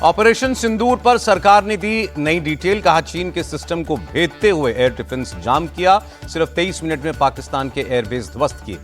Operation सिंदूर पर सरकार ने दी नई डिटेल। कहा चीन के सिस्टम को भेदते हुए एयर डिफेंस जाम किया। सिर्फ 23 मिनट में पाकिस्तान के एयरबेस ध्वस्त किए।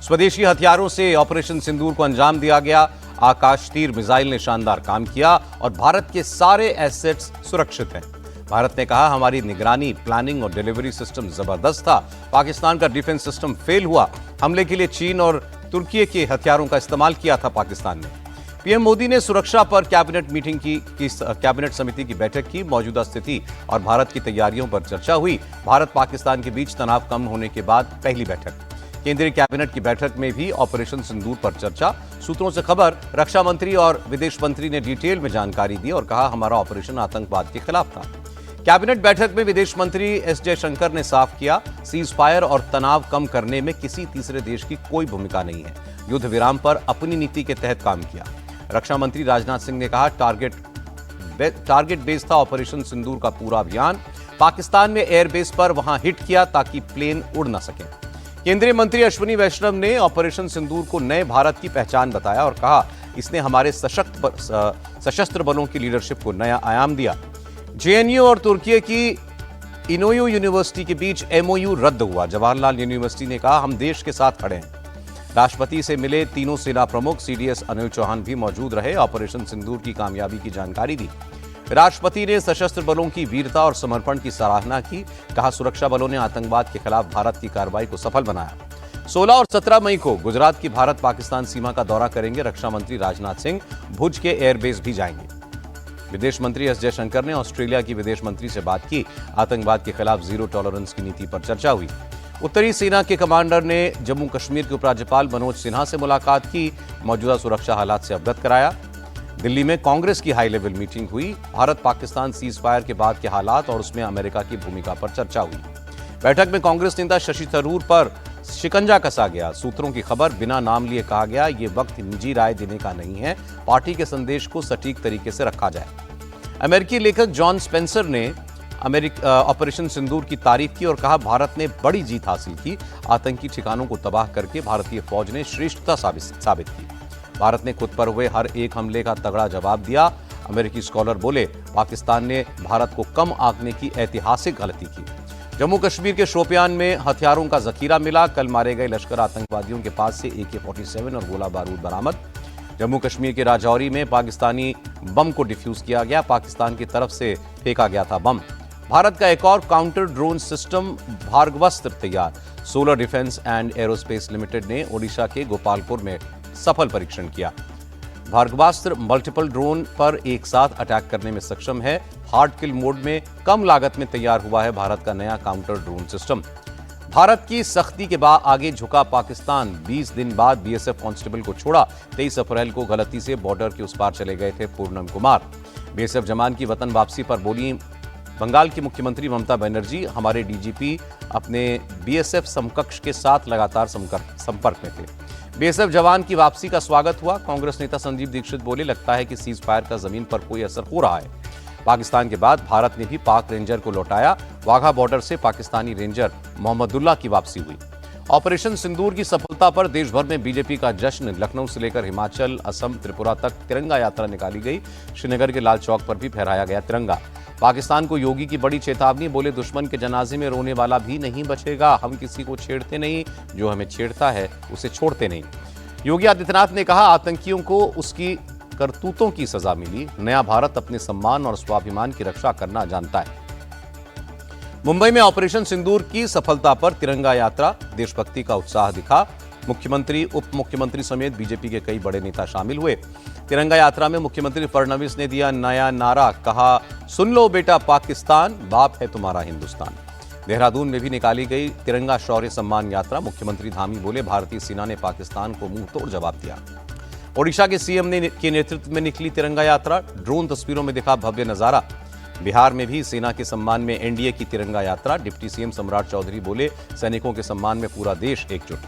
स्वदेशी हथियारों से ऑपरेशन सिंदूर को अंजाम दिया गया। आकाश तीर मिसाइल ने शानदार काम किया और भारत के सारे एसेट्स सुरक्षित हैं। भारत ने कहा हमारी निगरानी, प्लानिंग और डिलीवरी सिस्टम जबरदस्त था। पाकिस्तान का डिफेंस सिस्टम फेल हुआ। हमले के लिए चीन और तुर्की के हथियारों का इस्तेमाल किया था पाकिस्तान ने। पीएम मोदी ने सुरक्षा पर कैबिनेट समिति की बैठक की। मौजूदा स्थिति और भारत की तैयारियों पर चर्चा हुई। भारत पाकिस्तान के बीच तनाव कम होने के बाद पहली बैठक। केंद्रीय कैबिनेट की बैठक में भी ऑपरेशन सिंदूर पर चर्चा। सूत्रों से खबर, रक्षा मंत्री और विदेश मंत्री ने डिटेल में जानकारी दी और कहा हमारा ऑपरेशन आतंकवाद के खिलाफ था। कैबिनेट बैठक में विदेश मंत्री एस जयशंकर ने साफ किया, सीज फायर और तनाव कम करने में किसी तीसरे देश की कोई भूमिका नहीं है। युद्ध विराम पर अपनी नीति के तहत काम किया। रक्षा मंत्री राजनाथ सिंह ने कहा टारगेट बेस था ऑपरेशन सिंदूर का पूरा अभियान। पाकिस्तान में एयरबेस पर वहां हिट किया ताकि प्लेन उड़ न सके। केंद्रीय मंत्री अश्विनी वैष्णव ने ऑपरेशन सिंदूर को नए भारत की पहचान बताया और कहा इसने हमारे सशस्त्र बलों की लीडरशिप को नया आयाम दिया। जेएनयू और तुर्की की इनोयू यूनिवर्सिटी के बीच एमओयू रद्द हुआ। जवाहरलाल यूनिवर्सिटी ने कहा हम देश के साथ खड़े हैं। राष्ट्रपति से मिले तीनों सेना प्रमुख। सीडीएस अनिल चौहान भी मौजूद रहे। ऑपरेशन सिंदूर की कामयाबी की जानकारी दी। राष्ट्रपति ने सशस्त्र बलों की वीरता और समर्पण की सराहना की। कहा सुरक्षा बलों ने आतंकवाद के खिलाफ भारत की कार्रवाई को सफल बनाया। 16 और 17 मई को गुजरात की भारत पाकिस्तान सीमा का दौरा करेंगे रक्षा मंत्री राजनाथ सिंह। भुज के एयरबेस भी जाएंगे। विदेश मंत्री एस जयशंकर ने ऑस्ट्रेलिया की विदेश मंत्री से बात की। आतंकवाद के खिलाफ जीरो टॉलरेंस की नीति पर चर्चा हुई। उत्तरी सेना के कमांडर ने जम्मू कश्मीर के उपराज्यपाल मनोज सिन्हा से मुलाकात की। मौजूदा सुरक्षा हालात से अवगत कराया। दिल्ली में कांग्रेस की हाई लेवल मीटिंग हुई। भारत पाकिस्तान सीज फायर के बाद के हालात और उसमें अमेरिका की भूमिका पर चर्चा हुई। बैठक में कांग्रेस नेता शशि थरूर पर शिकंजा कसा गया। सूत्रों की खबर, बिना नाम लिए कहा गया ये वक्त निजी राय देने का नहीं है। पार्टी के संदेश को सटीक तरीके से रखा जाए। अमेरिकी लेखक जॉन स्पेंसर ने ऑपरेशन सिंदूर की तारीफ की और कहा भारत ने बड़ी जीत हासिल की। आतंकी ठिकानों को तबाह करके भारतीय फौज ने श्रेष्ठता साबित की। भारत ने खुद पर हुए हर एक हमले का तगड़ा जवाब दिया। अमेरिकी स्कॉलर बोले पाकिस्तान ने भारत को कम आंकने की ऐतिहासिक गलती की। जम्मू कश्मीर के शोपियान में हथियारों का जखीरा मिला। कल मारे गए लश्कर आतंकवादियों के पास से AK-47 और गोला बारूद बरामद। जम्मू कश्मीर के राजौरी में पाकिस्तानी बम को डिफ्यूज किया गया। पाकिस्तान की तरफ से फेंका गया था बम। भारत का एक और काउंटर ड्रोन सिस्टम भार्गवास्त्र तैयार। Solar defence and aerospace limited ने ओडिशा के गोपालपुर में सफल परीक्षण किया। भार्गवास्त्र मल्टीपल ड्रोन पर एक साथ अटैक करने में सक्षम है। हार्ड किल मोड में कम लागत में तैयार हुआ है भारत का नया काउंटर ड्रोन सिस्टम। भारत की सख्ती के बाद आगे झुका पाकिस्तान। 20 दिन बाद बीएसएफ कांस्टेबल को छोड़ा। 23 अप्रैल को गलती से बॉर्डर के उस पार चले गए थे पूर्णम कुमार। बीएसएफ जवान की वतन वापसी पर बोली बंगाल की मुख्यमंत्री ममता बनर्जी, हमारे डीजीपी अपने बीएसएफ समकक्ष के साथ लगातार संपर्क में थे। बीएसएफ जवान की वापसी का स्वागत हुआ। कांग्रेस नेता संजीव दीक्षित बोले लगता है कि सीज फायर का जमीन पर कोई असर हो रहा है। पाकिस्तान के बाद भारत ने भी पाक रेंजर को लौटाया। वाघा बॉर्डर से पाकिस्तानी रेंजर मोहम्मदुल्लाह की वापसी हुई। ऑपरेशन सिंदूर की सफलता पर देश भर में बीजेपी का जश्न। लखनऊ से लेकर हिमाचल, असम, त्रिपुरा तक तिरंगा यात्रा निकाली गई। श्रीनगर के लाल चौक पर भी फहराया गया तिरंगा। पाकिस्तान को योगी की बड़ी चेतावनी। बोले दुश्मन के जनाजे में रोने वाला भी नहीं बचेगा। हम किसी को छेड़ते नहीं, जो हमें छेड़ता है उसे छोड़ते नहीं। योगी आदित्यनाथ ने कहा आतंकियों को उसकी करतूतों की सजा मिली। नया भारत अपने सम्मान और स्वाभिमान की रक्षा करना जानता है। मुंबई में ऑपरेशन सिंदूर की सफलता पर तिरंगा यात्रा, देशभक्ति का उत्साह दिखा। मुख्यमंत्री, उप मुख्यमंत्री समेत बीजेपी के कई बड़े नेता शामिल हुए। तिरंगा यात्रा में मुख्यमंत्री फडणवीस ने दिया नया नारा। कहा सुन लो बेटा पाकिस्तान, बाप है तुम्हारा हिंदुस्तान। देहरादून में भी निकाली गई तिरंगा शौर्य सम्मान यात्रा। मुख्यमंत्री धामी बोले भारतीय सेना ने पाकिस्तान को मुंह तोड़ जवाब दिया। ओडिशा के सीएम के नेतृत्व में निकली तिरंगा यात्रा। ड्रोन तस्वीरों में दिखा भव्य नजारा। बिहार में भी सेना के सम्मान में एनडीए की तिरंगा यात्रा। डिप्टी सीएम सम्राट चौधरी बोले सैनिकों के सम्मान में पूरा देश एकजुट।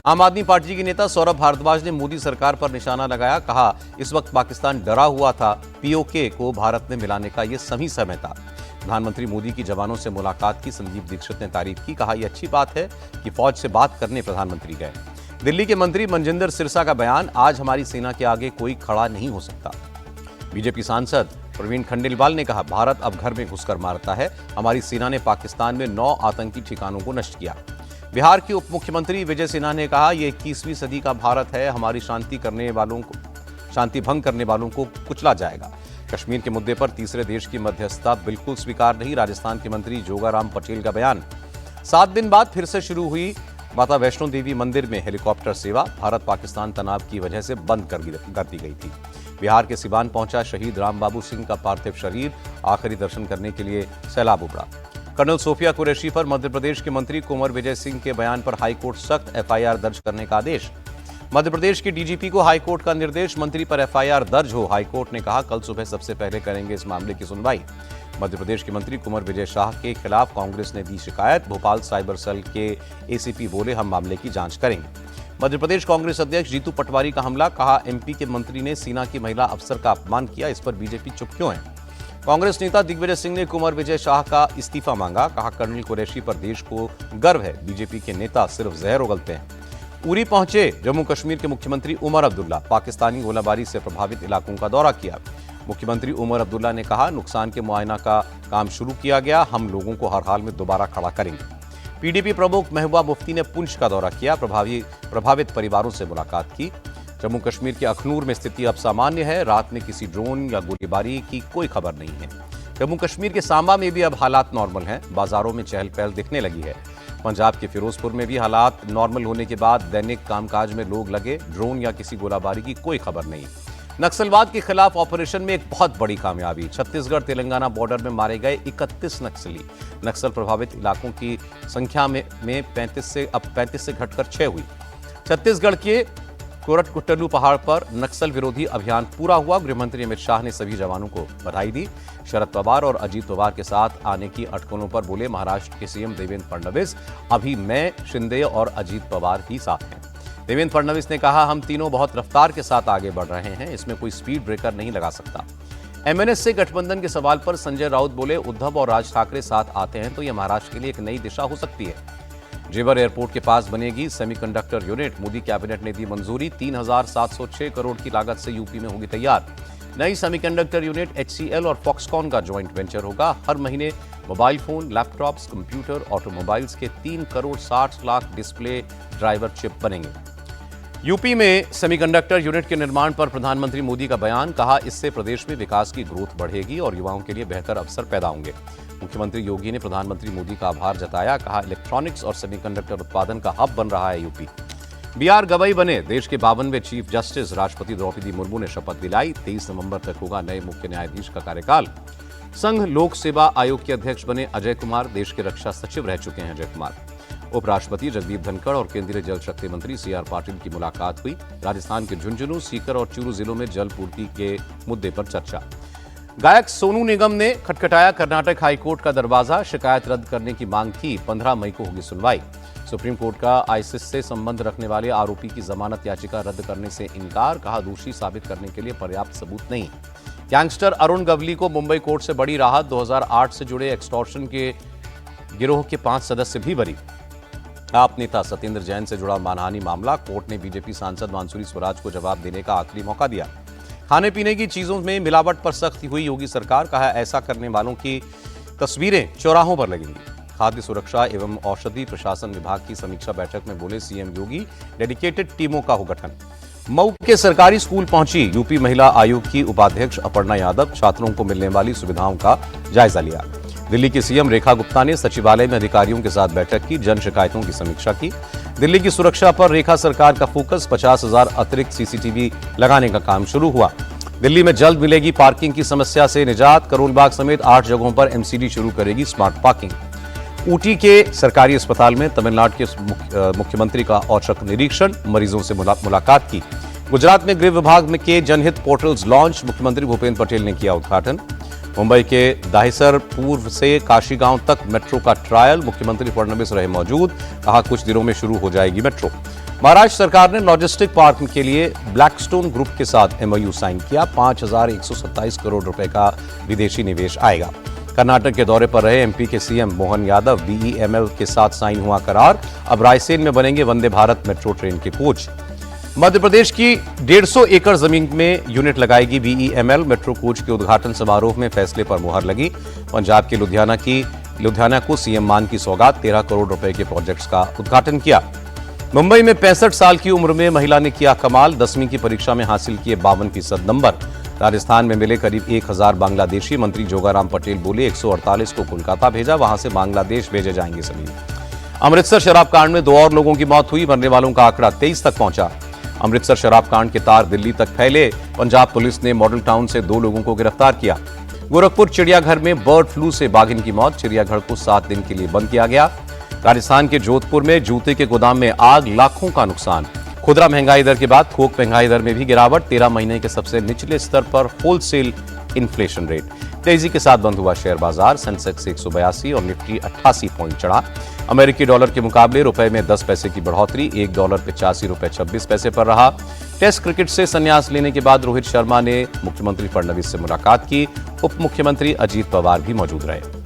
आम आदमी पार्टी के नेता सौरभ भारद्वाज ने मोदी सरकार पर निशाना लगाया। कहा इस वक्त पाकिस्तान डरा हुआ था। पीओके को भारत में मिलाने का यह सही समय था। प्रधानमंत्री मोदी की जवानों से मुलाकात की संजीव दीक्षित ने तारीफ की। कहा यह अच्छी बात है कि फौज से बात करने प्रधानमंत्री गए। दिल्ली के मंत्री मनजिंदर सिरसा का बयान, आज हमारी सेना के आगे कोई खड़ा नहीं हो सकता। बीजेपी सांसद प्रवीण खंडेलवाल ने कहा, भारत अब घर में घुसकर मारता है। हमारी सेना ने पाकिस्तान में 9 आतंकी ठिकानों को नष्ट किया। बिहार के उप मुख्यमंत्री विजय सिन्हा ने कहा, यह 21वीं सदी का भारत है, हमारी शांति भंग करने वालों को कुचला जाएगा। कश्मीर के मुद्दे पर तीसरे देश की मध्यस्थता बिल्कुल स्वीकार नहीं, राजस्थान के मंत्री जोगाराम पटेल का बयान। 7 दिन बाद फिर से शुरू हुई माता वैष्णो देवी मंदिर में हेलीकॉप्टर सेवा। भारत पाकिस्तान तनाव की वजह से बंद कर दी गई थी। बिहार के सिवान पहुंचा शहीद रामबाबू सिंह का पार्थिव शरीर, आखिरी दर्शन करने के लिए सैलाब उमड़ा। कर्नल सोफिया कुरैशी पर मध्य प्रदेश के मंत्री कुंवर विजय सिंह के बयान पर हाईकोर्ट सख्त एफआईआर दर्ज करने का आदेश। मध्य प्रदेश के डीजीपी को हाईकोर्ट का निर्देश, मंत्री पर एफआईआर दर्ज हो। हाईकोर्ट ने कहा, कल सुबह सबसे पहले करेंगे इस मामले की सुनवाई। मध्य प्रदेश के मंत्री कुंवर विजय शाह के खिलाफ कांग्रेस ने दी शिकायत। भोपाल साइबर सेल के एसीपी बोले, हम मामले की जांच करेंगे। मध्य प्रदेश कांग्रेस अध्यक्ष जीतू पटवारी का हमला, कहा एमपी के मंत्री ने सेना की महिला अफसर का अपमान किया, इस पर बीजेपी चुप क्यों है। कांग्रेस नेता दिग्विजय सिंह ने कुंवर विजय शाह का इस्तीफा मांगा, कहा कर्नल कुरैशी पर देश को गर्व है, बीजेपी के नेता सिर्फ जहर उगलते हैं। उरी पहुंचे जम्मू कश्मीर के मुख्यमंत्री उमर अब्दुल्ला, पाकिस्तानी गोलाबारी से प्रभावित इलाकों का दौरा किया। मुख्यमंत्री उमर अब्दुल्ला ने कहा, नुकसान के मुआयना का काम शुरू किया गया, हम लोगों को हर हाल में दोबारा खड़ा करेंगे। पीडीपी प्रमुख महबूबा मुफ्ती ने पुंछ का दौरा किया, प्रभावित परिवारों से मुलाकात की। जम्मू कश्मीर के अखनूर में स्थिति अब सामान्य है, रात में किसी ड्रोन या गोलीबारी की कोई खबर नहीं है। जम्मू कश्मीर के सांबा में भी अब हालात नॉर्मल हैं, बाजारों में चहल पहल दिखने लगी है। पंजाब के फिरोजपुर में भी हालात नॉर्मल होने के बाद दैनिक कामकाज में लोग लगे, ड्रोन या किसी गोलाबारी की कोई खबर नहीं। नक्सलवाद के खिलाफ ऑपरेशन में एक बहुत बड़ी कामयाबी, छत्तीसगढ़ तेलंगाना बॉर्डर में मारे गए 31 नक्सली। नक्सल प्रभावित इलाकों की संख्या में 35 से घटकर 6 हुई। छत्तीसगढ़ के कोरटकुट्टलू पहाड़ पर नक्सल विरोधी अभियान पूरा हुआ। गृहमंत्री अमित शाह ने सभी जवानों को बधाई दी। शरद पवार और अजीत पवार के साथ आने की अटकलों पर बोले महाराष्ट्र के सीएम देवेंद्र फडणवीस, अभी मैं, शिंदे और अजीत पवार ही साथ हैं। देवेंद्र फडणवीस ने कहा, हम तीनों बहुत रफ्तार के साथ आगे बढ़ रहे हैं, इसमें कोई स्पीड ब्रेकर नहीं लगा सकता। एमएनएस से गठबंधन के सवाल पर संजय राउत बोले, उद्धव और राज ठाकरे साथ आते हैं तो यह महाराष्ट्र के लिए एक नई दिशा हो सकती है। जेवर एयरपोर्ट के पास बनेगी सेमीकंडक्टर यूनिट, मोदी कैबिनेट ने दी मंजूरी। 3706 करोड़ की लागत से यूपी में होगी तैयार। नई सेमीकंडक्टर यूनिट HCL और फॉक्सकॉन का ज्वाइंट वेंचर होगा। हर महीने mobile phone, laptops, computer, automobiles के 3 crore 60 lakh display driver chip बनेंगे। यूपी में सेमीकंडक्टर यूनिट के निर्माण पर प्रधानमंत्री मोदी का बयान, कहा इससे प्रदेश में विकास की ग्रोथ बढ़ेगी और युवाओं के लिए बेहतर अवसर पैदा होंगे। मुख्यमंत्री योगी ने प्रधानमंत्री मोदी का आभार जताया, कहा इलेक्ट्रॉनिक्स और सेमीकंडक्टर उत्पादन का हब बन रहा है यूपी। BR गवई बने देश के 52वें चीफ जस्टिस। राष्ट्रपति द्रौपदी मुर्मू ने शपथ दिलाई। 23 नवंबर तक होगा नए मुख्य न्यायाधीश का कार्यकाल। संघ लोक सेवा आयोग के अध्यक्ष बने अजय कुमार, देश के रक्षा सचिव रह चुके हैं अजय कुमार। उपराष्ट्रपति जगदीप धनखड़ और केंद्रीय जल शक्ति मंत्री CR पाटिल की मुलाकात हुई। राजस्थान के झुंझुनू, सीकर और चूरू जिलों में जल पूर्ति के मुद्दे पर चर्चा। गायक सोनू निगम ने खटखटाया कर्नाटक हाईकोर्ट का दरवाजा, शिकायत रद्द करने की मांग की। 15 मई को होगी सुनवाई। सुप्रीम कोर्ट का आईसिस से संबंध रखने वाले आरोपी की जमानत याचिका रद्द करने से इनकार, कहा दोषी साबित करने के लिए पर्याप्त सबूत नहीं। गैंगस्टर अरुण गवली को मुंबई कोर्ट से बड़ी राहत, 2008 से जुड़े एक्सटॉर्शन के गिरोह के 5 सदस्य भी बरी। आप नेता सत्येंद्र जैन से जुड़ा मानहानि मामला, कोर्ट ने बीजेपी सांसद मानसूरी स्वराज को जवाब देने का आखिरी मौका दिया। खाने पीने की चीजों में मिलावट पर सख्त हुई योगी सरकार, कहा ऐसा करने वालों की तस्वीरें चौराहों पर लगेंगी। खाद्य सुरक्षा एवं औषधि प्रशासन विभाग की समीक्षा बैठक में बोले सीएम योगी, डेडिकेटेड टीमों का हो गठन। मऊ के सरकारी स्कूल पहुंची यूपी महिला आयोग की उपाध्यक्ष अपर्णा यादव, छात्रों को मिलने वाली सुविधाओं का जायजा लिया। दिल्ली की सीएम रेखा गुप्ता ने सचिवालय में अधिकारियों के साथ बैठक की, जन शिकायतों की समीक्षा की। दिल्ली की सुरक्षा पर रेखा सरकार का फोकस, 50,000 अतिरिक्त CCTV लगाने का काम शुरू हुआ। दिल्ली में जल्द मिलेगी पार्किंग की समस्या से निजात, करोल बाग समेत 8 जगहों पर MCD शुरू करेगी स्मार्ट पार्किंग। ऊटी के सरकारी अस्पताल में तमिलनाडु के मुख्यमंत्री का औचक निरीक्षण, मरीजों से मुलाकात की। गुजरात में गृह विभाग में के जनहित पोर्टल्स लॉन्च, मुख्यमंत्री भूपेंद्र पटेल ने किया उद्घाटन। मुंबई के दाहिसर पूर्व से काशीगांव तक मेट्रो का ट्रायल, मुख्यमंत्री फडणवीस रहे मौजूद, कहा कुछ दिनों में शुरू हो जाएगी मेट्रो। महाराष्ट्र सरकार ने लॉजिस्टिक पार्क के लिए ब्लैकस्टोन ग्रुप के साथ MOU साइन किया, 5,127 करोड़ रुपए का विदेशी निवेश आएगा। कर्नाटक के दौरे पर रहे MP के CM मोहन यादव, BEML के साथ साइन हुआ करार, अब रायसेन में बनेंगे वंदे भारत मेट्रो ट्रेन के कोच। मध्य प्रदेश की 150 एकड़ जमीन में यूनिट लगाएगी बीईएमएल। मेट्रो कोच के उद्घाटन समारोह में फैसले पर मुहर लगी। पंजाब के लुधियाना को सीएम मान की सौगात, 13 करोड़ रुपए के प्रोजेक्ट्स का उद्घाटन किया। मुंबई में 65 साल की उम्र में महिला ने किया कमाल, 10वीं की परीक्षा में हासिल किए 52% नंबर। राजस्थान में मिले करीब 1000 बांग्लादेशी। मंत्री जोगाराम पटेल बोले 148 को कोलकाता भेजा, वहां से बांग्लादेश भेजे जाएंगे सभी। अमृतसर शराब कांड में 2 और लोगों की मौत हुई, मरने वालों का आंकड़ा 23 तक पहुंचा। अमृतसर शराब कांड के तार दिल्ली तक फैले। पंजाब पुलिस ने मॉडल टाउन से 2 लोगों को गिरफ्तार किया। गोरखपुर चिड़ियाघर में बर्ड फ्लू से बाघिन की मौत, चिड़ियाघर को 7 दिन के लिए बंद किया गया। राजस्थान के जोधपुर में जूते के गोदाम में आग, लाखों का नुकसान। खुदरा महंगाई दर के बाद थोक महंगाई दर में भी गिरावट, 13 महीने के सबसे निचले स्तर पर होलसेल इन्फ्लेशन रेट। तेजी के साथ बंद हुआ शेयर बाजार, सेंसेक्स 182 और निफ्टी 88 पॉइंट चढ़ा। अमेरिकी डॉलर के मुकाबले रुपए में 10 पैसे की बढ़ोतरी, $1 85.26 पर रहा। टेस्ट क्रिकेट से संन्यास लेने के बाद रोहित शर्मा ने मुख्यमंत्री फडणवीस से मुलाकात की। उप मुख्यमंत्री अजीत पवार भी मौजूद रहे।